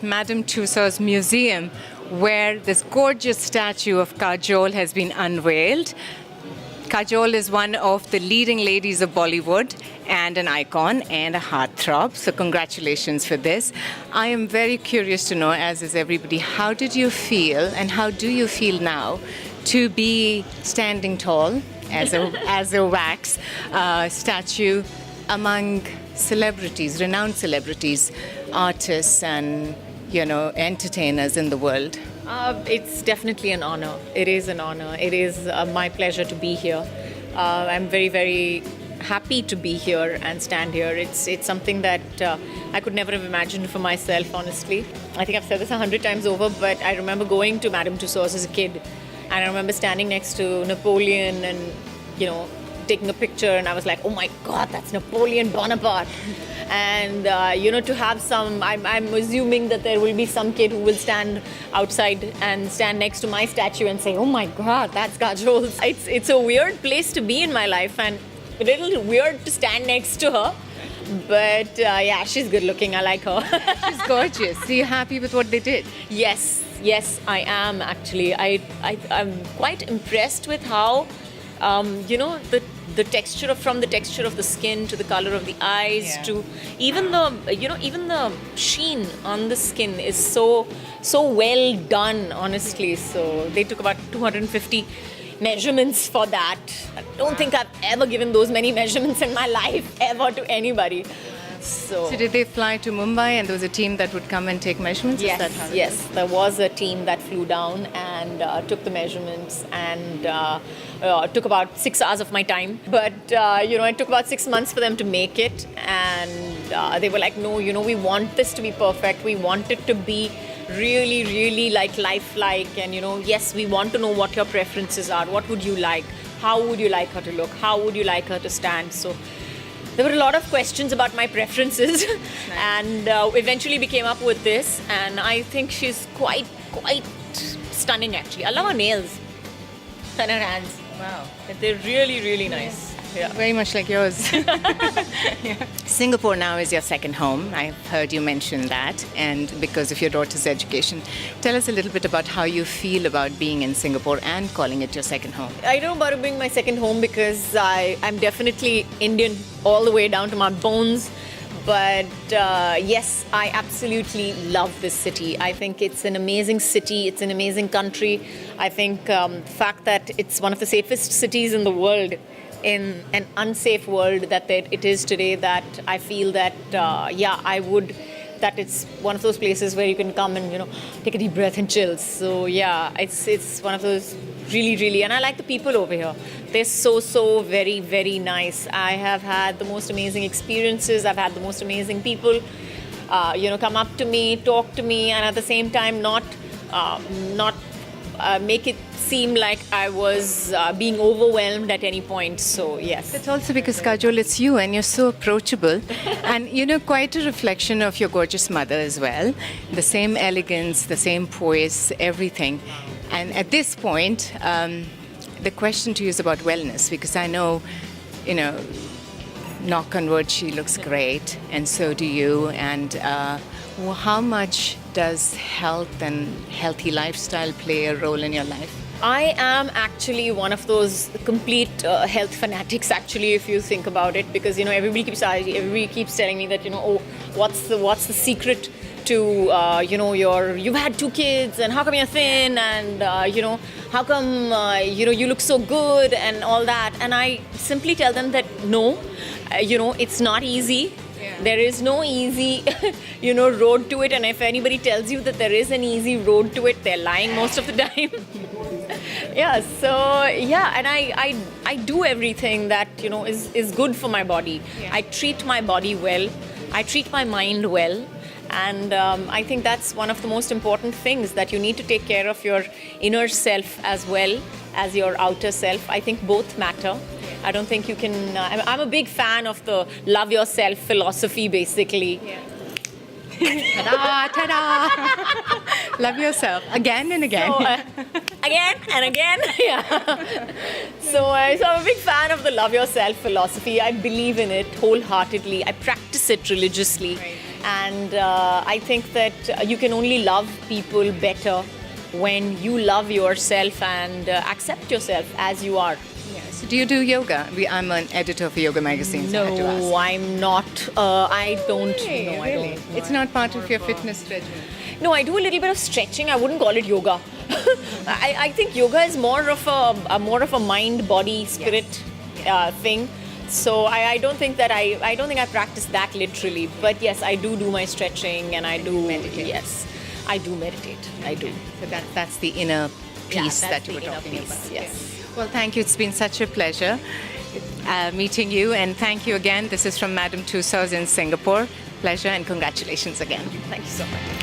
Madame Tussauds Museum, where this gorgeous statue of Kajol has been unveiled. Kajol is one of the leading ladies of Bollywood and an icon and a heartthrob. So congratulations for this. I am very curious to know, as is everybody, how did you feel and how do you feel now to be standing tall as a wax statue among celebrities, renowned celebrities, artists and, entertainers in the world? It's definitely an honor. It is an honor. It is my pleasure to be here. I'm very, very happy to be here and stand here. It's something that I could never have imagined for myself, honestly. I think I've said this 100 times over, but I remember going to Madame Tussauds as a kid, and I remember standing next to Napoleon and, taking a picture, and I was like, oh my God, that's Napoleon Bonaparte. And, to have I'm assuming that there will be some kid who will stand outside and stand next to my statue and say, oh my God, that's Kajol. It's a weird place to be in my life and a little weird to stand next to her. But she's good looking. I like her. She's gorgeous. Are you happy with what they did? Yes, I am actually. I'm quite impressed with how, the texture from the texture of the skin to the color of the eyes to even the sheen on the skin is so well done, honestly. So they took about 250 measurements for that. I don't think I've ever given those many measurements in my life ever to anybody. So did they fly to Mumbai and there was a team that would come and take measurements? Yes, there was a team that flew down and took the measurements and took about 6 hours of my time. But, it took about 6 months for them to make it. And they were like, no, we want this to be perfect. We want it to be really, really lifelike. And, yes, we want to know what your preferences are. What would you like? How would you like her to look? How would you like her to stand? So there were a lot of questions about my preferences. And eventually we came up with this. And I think she's quite stunning, actually. I love her nails and her hands. Wow. They're really, really nice. Yeah. Very much like yours. Singapore now is your second home. I've heard you mention that, and because of your daughter's education. Tell us a little bit about how you feel about being in Singapore and calling it your second home. I know about it being my second home because I'm definitely Indian all the way down to my bones. But yes, I absolutely love this city. I think it's an amazing city. It's an amazing country. I think the fact that it's one of the safest cities in the world, in an unsafe world that it is today, that I feel that, that it's one of those places where you can come and, take a deep breath and chill. So yeah, it's one of those really, really, and I like the people over here. They're so very, very nice. I have had the most amazing experiences. I've had the most amazing people, come up to me, talk to me, and at the same time not make it seem like I was being overwhelmed at any point. So yes. It's also because, Kajol, it's you and you're so approachable and quite a reflection of your gorgeous mother as well. The same elegance, the same poise, everything. And at this point, the question to you is about wellness, because I know, knock on wood, she looks great, and so do you. And how much does health and healthy lifestyle play a role in your life? I am actually one of those complete health fanatics, actually, if you think about it, because everybody keeps telling me that what's the secret to you've had 2 kids and how come you're thin and how come you look so good and all that, and I simply tell them that no, it's not easy. There is no easy, road to it. And if anybody tells you that there is an easy road to it, they're lying most of the time. And I do everything that, is good for my body. Yeah. I treat my body well. I treat my mind well. And I think that's one of the most important things, that you need to take care of your inner self as well as your outer self. I think both matter. I don't think you can... I'm a big fan of the love yourself philosophy, basically. Yeah. Ta-da, ta-da. Love yourself again and again. So, again and again. Yeah. So I'm a big fan of the love yourself philosophy. I believe in it wholeheartedly. I practice it religiously. Right. And I think that you can only love people better when you love yourself and accept yourself as you are. Yes. Do you do yoga? I'm an editor for yoga magazines. So I had to ask. No, I'm not. I don't. Hey, no, I really? don't. No, It's not part of your fitness regimen. No, I do a little bit of stretching. I wouldn't call it yoga. I think yoga is more of a mind, body, spirit thing. So I don't think that I don't think I practice that literally. But yes, I do my stretching and I do meditate. Yes, I do meditate. I do. So that's the inner peace Yeah, that that's you were the inner talking peace, about. yes. Well, thank you. It's been such a pleasure meeting you, and thank you again. This is from Madame Tussauds in Singapore. Pleasure and congratulations again. Thank you so much.